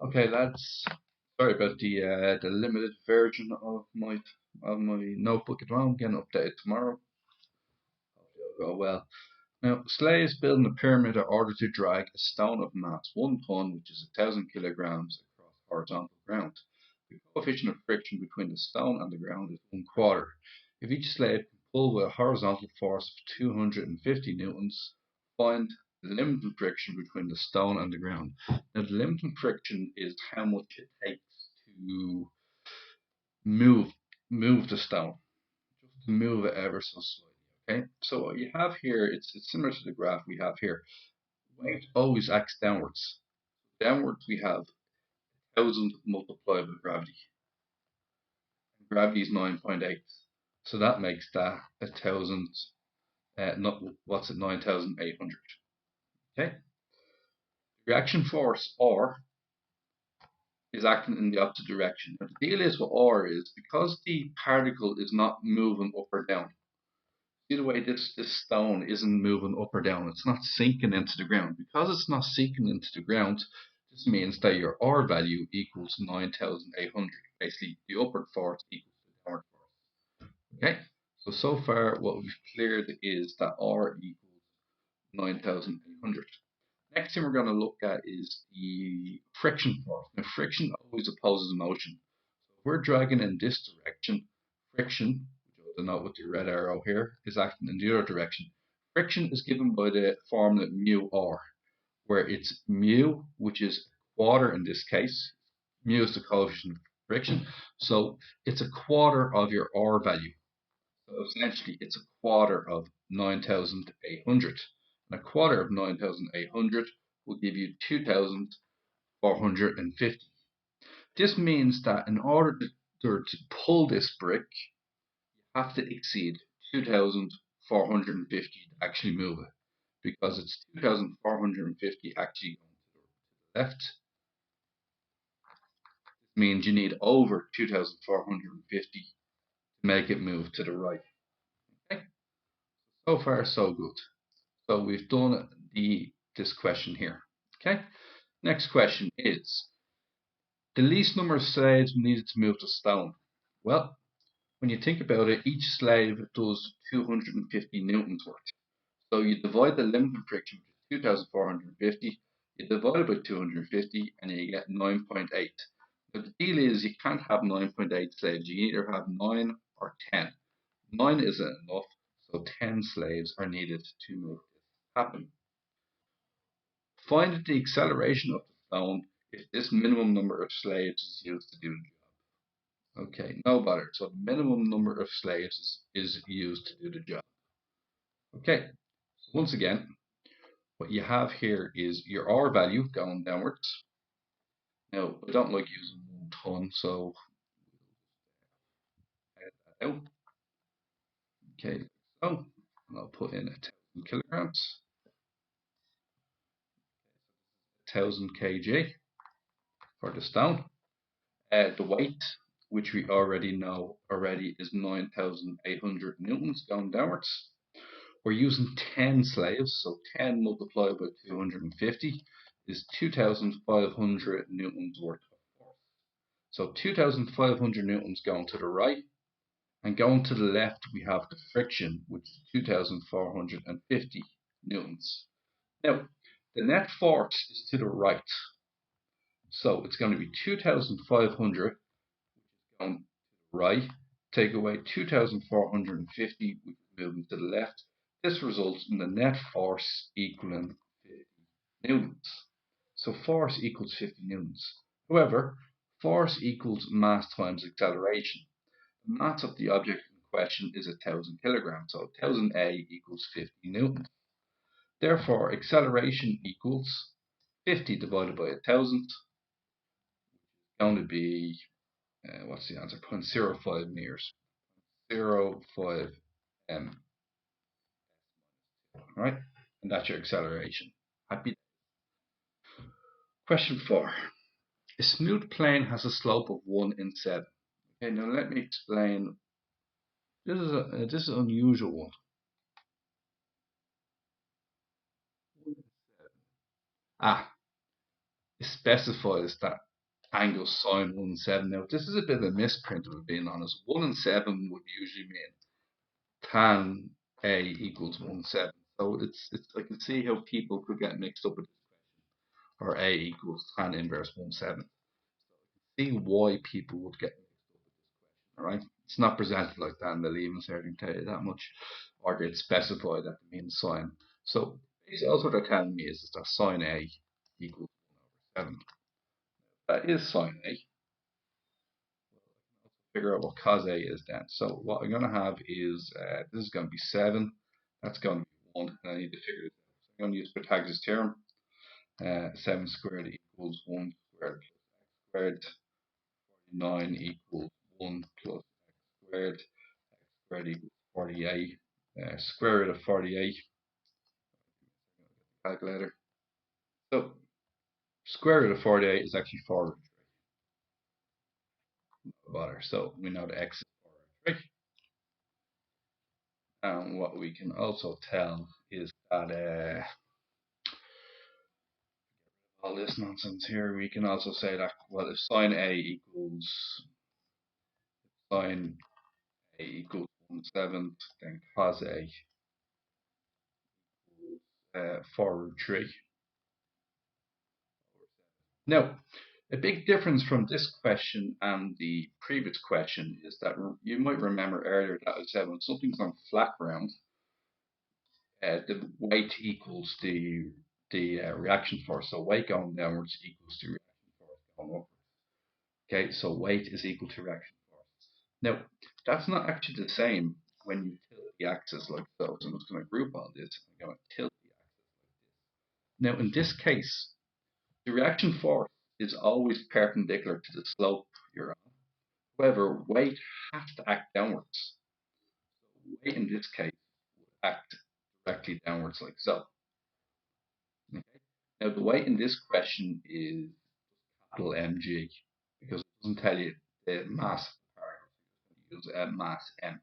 Okay, lads. Sorry about the limited version of my notebook at home. Getting updated tomorrow. Hopefully it'll go well. Now, slaves building a pyramid in order to drag a stone of mass 1 ton, which is 1,000 kilograms, across horizontal ground. The coefficient of friction between the stone and the ground is 1/4. If each slave can pull with a horizontal force of 250 newtons, find the limiting friction between the stone and the ground. Now, the limiting friction is how much it takes to move move the stone, just to move it ever so slightly. Okay, so what you have here, it's similar to the graph we have here. Weight always acts downwards. Downwards we have 1,000 multiplied by gravity. Gravity is 9.8, so that makes that 1,000. Not what's it? 9,800. Okay. Reaction force R is acting in the opposite direction. Now, the deal is with R is because the particle is not moving up or down. See the way this stone isn't moving up or down, it's not sinking into the ground. Because it's not sinking into the ground, this means that your R value equals 9,800. Basically, the upward force equals the downward force. Okay, so far what we've cleared is that R equals 9,800. Next thing we're going to look at is the friction force. Now, friction always opposes motion. So if we're dragging in this direction, friction, which I'll denote with the red arrow here, is acting in the other direction. Friction is given by the formula mu r, where it's mu, which is quarter in this case. Mu is the coefficient of friction, so it's a quarter of your r value. So essentially, it's a quarter of 9,800. And a quarter of 9,800 will give you 2,450. This means that in order to pull this brick, you have to exceed 2,450 to actually move it. Because it's 2,450 actually going to the left. This means you need over 2,450 to make it move to the right. Okay? So far, so good. So we've done this question here. Okay. Next question is the least number of slaves needed to move the stone. Well, when you think about it, each slave does 250 newtons worth. So you divide the limiting friction, which is 2,450, you divide it by 250, and you get 9.8. But the deal is you can't have 9.8 slaves. You either have 9 or 10. 9 isn't enough, so 10 slaves are needed to make this happen. Find the acceleration of the stone if this minimum number of slaves is used to do the job. Okay, no bother. So the minimum number of slaves is used to do the job. Okay, so once again, what you have here is your R value going downwards. Now, I don't like using 1 ton, so edit that out. Okay, so I'll put in 1,000 kilograms, 1,000 kg for the stone. The weight, which we already know is 9,800 newtons going downwards. We're using 10 slaves, so 10 multiplied by 250 is 2,500 newtons worth of force. So 2,500 newtons going to the right, and going to the left we have the friction, which is 2,450 newtons. Now, the net force is to the right, so it's going to be 2,500 going to the right, take away 2,450, which is moving to the left. This results in the net force equaling 50 newtons. So force equals 50 newtons. However, force equals mass times acceleration. The mass of the object in question is 1,000 kilograms, so 1,000 A equals 50 newtons. Therefore, acceleration equals 50 divided by 1,000, going to be what's the answer? 0.05 meters. 0.05 m. Right? And that's your acceleration. Happy? Question 4. A smooth plane has a slope of 1 in 7. Okay, now let me explain. This is an unusual one. Ah, it specifies that angle sine 1 and 7. Now, this is a bit of a misprint, if I'm being honest. 1 and 7 would usually mean tan A equals 1 7. So it's I can see how people could get mixed up with this, or A equals tan inverse 1 7. See why people would get mixed up with this question, alright? It's not presented like that in the leaving cert, I can tell you that much. Or they'd specify that it means sine. So basically also what they're telling me is that sine A equals 1 over 7. That is sine A. Figure out what cos A is then. So what I'm going to have is, this is going to be 7, that's going to be 1, and I need to figure this out. So I'm going to use Pythagoras' theorem. 7 squared equals 1 squared plus x squared. 9 equals 1 plus x squared. X squared equals 48. Square root of 48. Calculator. So square root of 48 is actually 4 root 3. No bother. So we know the x is 4 root 3. And what we can also tell is that all this nonsense here, we can also say that, well, if sine A equals sine A equals 1/7, then cos A equals 4 root 3. Now, a big difference from this question and the previous question is that you might remember earlier that I said when something's on flat ground, the weight equals the reaction force. So weight going downwards equals the reaction force going upwards. Okay, so weight is equal to reaction force. Now, that's not actually the same when you tilt the axis like so. So I'm just going to group all this. I'm going to tilt the axis like this. Now, in this case, the reaction force is always perpendicular to the slope you're on. However, weight has to act downwards. So weight in this case would act directly downwards like so. Okay? Now, the weight in this question is capital mg because it doesn't tell you the mass of the particle. Use mass m.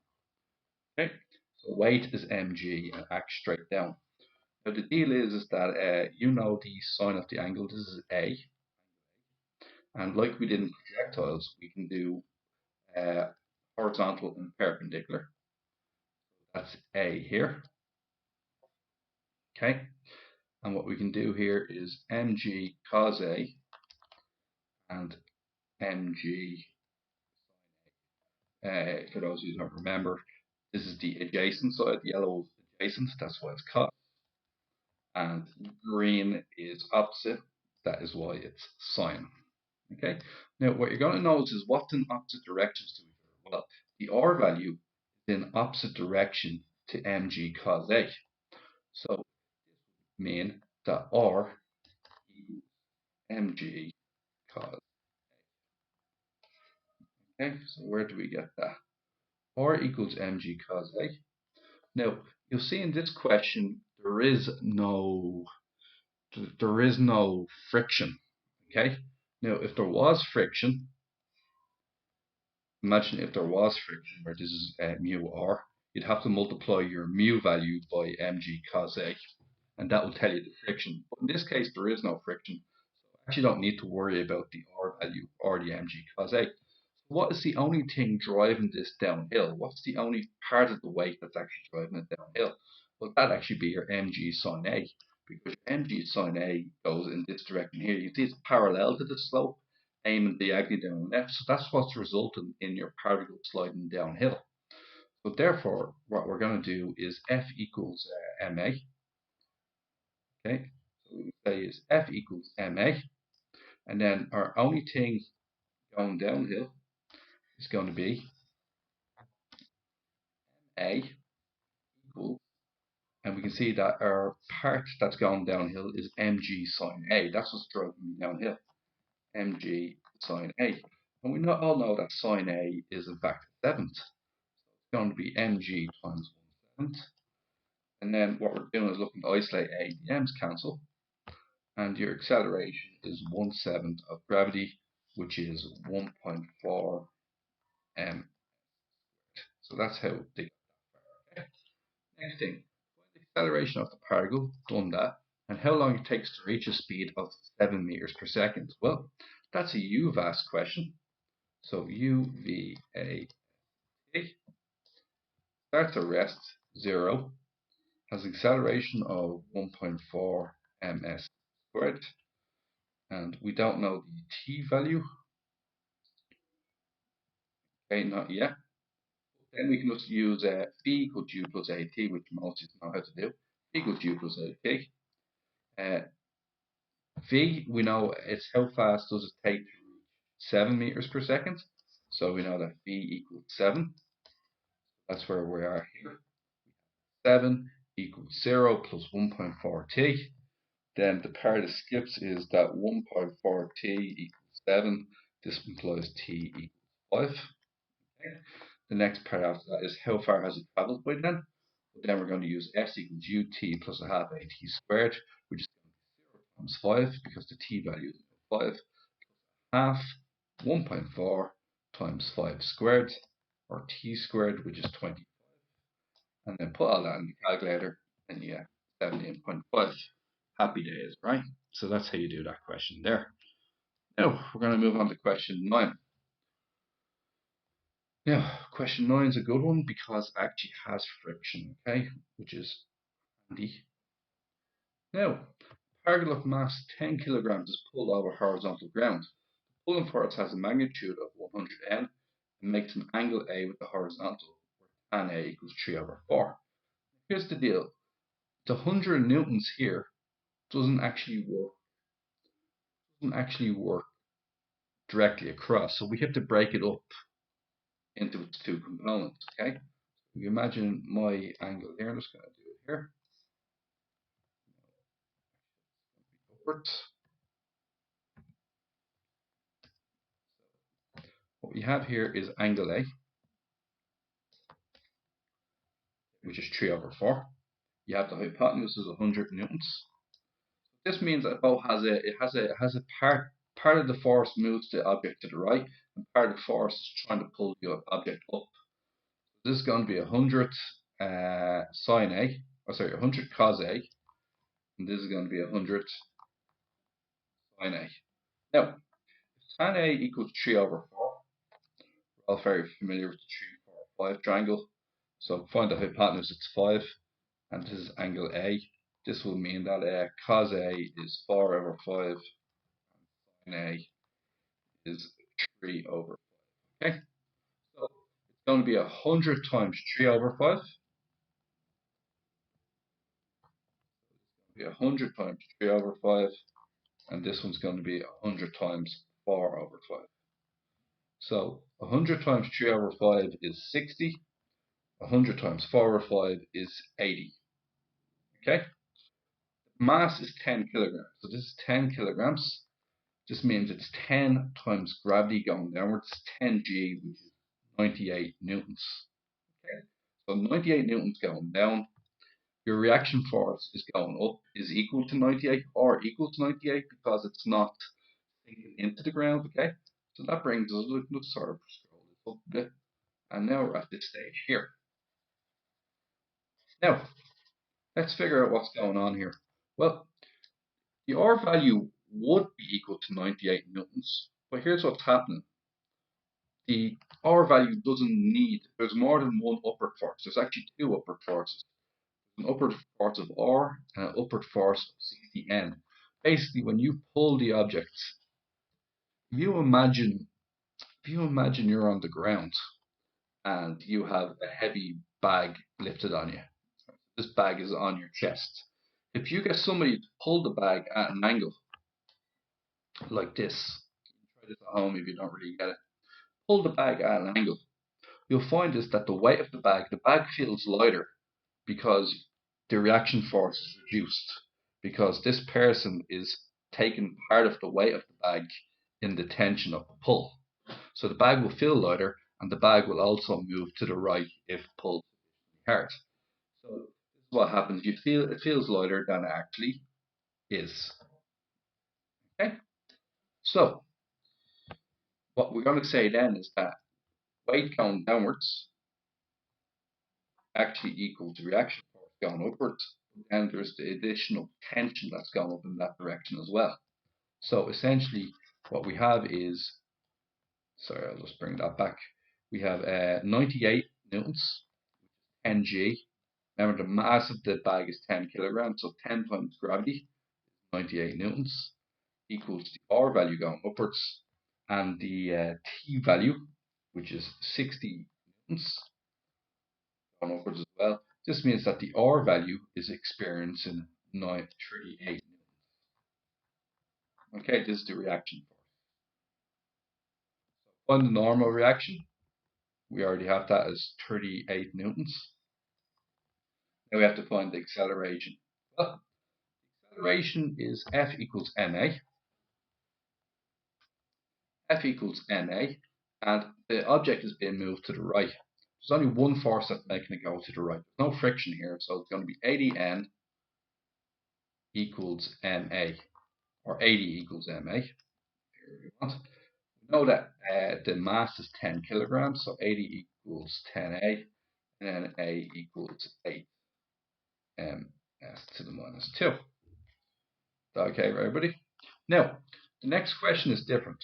Okay, so weight is mg and acts straight down. Now the deal is that you know the sine of the angle. This is a, and like we did in projectiles, we can do horizontal and perpendicular. That's a here. Okay, and what we can do here is mg cos a and mg. For those who don't remember, this is the adjacent side. The yellow is adjacent. That's why it's cos. And green is opposite. That is why it's sine. Okay. Now what you're going to notice is what's in opposite directions to each other. Well, the r value is in opposite direction to mg cos a. So this would mean that r equals mg cos. Okay. So where do we get that? R equals mg cos a. Now you'll see in this question there is no friction. Okay. Now, if there was friction, imagine if there was friction where this is mu r, you'd have to multiply your mu value by mg cos a, and that will tell you the friction. But in this case, there is no friction, so I actually don't need to worry about the r value or the mg cos a. What is the only thing driving this downhill? What's the only part of the weight that's actually driving it downhill? Well, that'd actually be your mg sine a, because mg sine a goes in this direction here. You see it's parallel to the slope, aiming diagonally down the left. So that's what's resulting in your particle sliding downhill. So therefore, what we're going to do is F equals ma. Okay, so we say is F equals ma, and then our only thing going downhill is going to be a equals, and we can see that our part that's going downhill is mg sine a. That's what's driving me downhill. Mg sine a. And we all know that sine a is in fact 7th. So it's going to be mg times 1/7. And then what we're doing is looking to isolate a. The m's cancel. And your acceleration is 1/7 of gravity, which is 1.4 m. So that's how they got that far. Okay. Next thing, find the acceleration of the particle. Done that. And how long it takes to reach a speed of 7 meters per second? Well, that's a UVAS question. So UVAT starts at rest 0, has acceleration of 1.4 ms squared, and we don't know the t value. Okay, not yet. Then we can just use v equals u plus at, which most know how to do. V equals u plus at. V, we know it's how fast does it take to reach 7 meters per second. So we know that v equals 7. That's where we are here. 7 equals 0 plus 1.4t. Then the part that skips is that 1.4t equals 7. This implies t equals 5. Okay. The next part after that is how far has it traveled by then? Well, then we're going to use s equals ut plus a half at squared, which is 0 times 5 because the t value is 5. Half 1.4 times 5 squared, or t squared, which is 20. And then put all that in the calculator, and you get 17.5. Happy days, right? So that's how you do that question there. Now, we're going to move on to question 9. Now, question 9 is a good one because it actually has friction, okay, which is handy. Now, particle of mass 10 kilograms is pulled over horizontal ground. The pulling force has a magnitude of 100 N and makes an angle A with the horizontal, where tan A equals 3/4. Here's the deal. The 100 newtons here doesn't actually work directly across, so we have to break it up into its two components, okay? If you imagine my angle here, I'm just going to do it here. Upwards. What we have here is angle A, which is 3/4. You have the hypotenuse is 100 newtons. This means that both has a part of the force moves the object to the right, and part of the force is trying to pull the object up. This is going to be 100 sine A, 100 cos A, and this is going to be 100 sine A. Now, tan A equals 3/4. We're all very familiar with the 3, 4, 5 triangle. So find the hypotenuse, it's 5, and this is angle A. This will mean that cos A is 4/5, and A is 3/5. Okay, so it's going to be 100 times 3/5. Be 100 times 3/5, and this one's going to be 100 times 4/5. So 100 times 3/5 is 60. 100 times 4/5 is 80. Okay? Mass is 10 kilograms. So this is 10 kilograms. This means it's 10 times gravity going downwards, 10g, which is 98 newtons. Okay? So 98 newtons going down. Your reaction force is going up is equal to 98 or equal to 98 because it's not sinking into the ground, okay? So that brings us, let's sort of scroll this up a bit. And now we're at this stage here. Now, let's figure out what's going on here. Well, the R value would be equal to 98 newtons, but here's what's happening. The R value doesn't need, there's more than one upward force. There's actually two upward forces. An upward force of R and an upward force of 60 N. Basically, when you pull the object, if you imagine you're on the ground and you have a heavy bag lifted on you. This bag is on your chest. If you get somebody to pull the bag at an angle like this, try this at home if you don't really get it. Pull the bag at an angle. You'll find is that the weight of the bag feels lighter because the reaction force is reduced because this person is taking part of the weight of the bag in the tension of the pull. So the bag will feel lighter and the bag will also move to the right if pulled hard. So this is what happens. You feel it feels lighter than it actually is. Okay? So what we're going to say then is that weight going downwards actually equals reaction force going upwards. and there's the additional tension that's going up in that direction as well. So essentially, what we have is, sorry, I'll just bring that back. We have 98 newtons, 10g. Remember, the mass of the bag is 10 kilograms, so 10 times gravity, 98 newtons, equals the R value going upwards, and the T value, which is 60 newtons, going upwards as well. This means that the R value is experiencing 38 newtons. Okay, this is the reaction force. On the normal reaction, we already have that as 38 newtons. Now we have to find the acceleration. Well, acceleration is F equals ma. F equals ma, and the object is being moved to the right. There's only one force that's making it go to the right. There's no friction here, so it's going to be 80N equals ma, or 80 equals ma. Here we want. We know that the mass is 10 kilograms, so 80 equals 10a, and then a equals 8 ms to the minus 2. Okay, everybody? Now, the next question is different.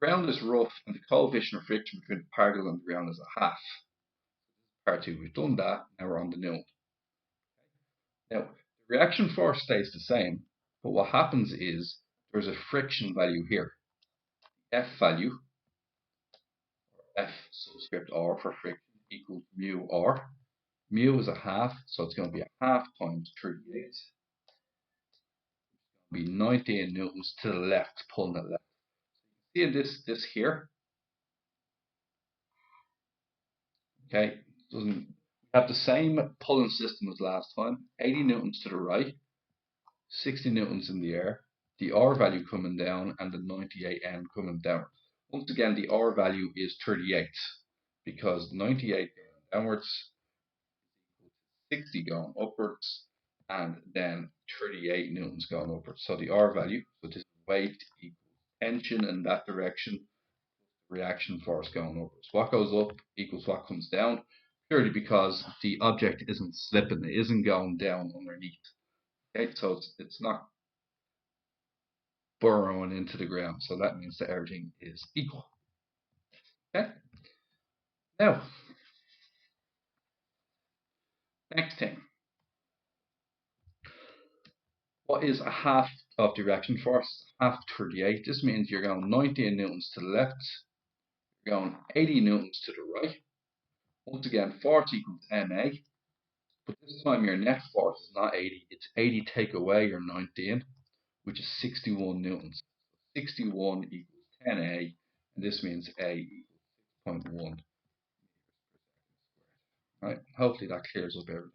The ground is rough, and the coefficient of friction between the particle and the ground is a half. Part 2, we've done that, now we're on the new one. Now, the reaction force stays the same, but what happens is there's a friction value here. F value, or F subscript R for friction, equals mu R. Mu is a half, so it's going to be a half times 38. It's going to be 19 newtons to the left, pulling it left. See this here? Okay, doesn't have the same pulling system as last time. 80 newtons to the right, 60 newtons in the air, the R value coming down, and the 98N coming down. Once again, the R value is 38 because 98 going downwards, 60 going upwards, and then 38 newtons going upwards. So the R value, so this weight equals tension in that direction, reaction force going upwards. What goes up equals what comes down, purely because the object isn't slipping, it isn't going down underneath. Okay, so it's not burrowing into the ground, so that means that everything is equal. Okay, now next thing, what is a half of the reaction force? Half 38. This means you're going 19 newtons to the left, you're going 80 newtons to the right. Once again, force equals ma, but this time your net force is not 80, it's 80 take away your 19, which is 61 newtons. 61 equals 10a, and this means a equals 6.1. Right, hopefully that clears up everything.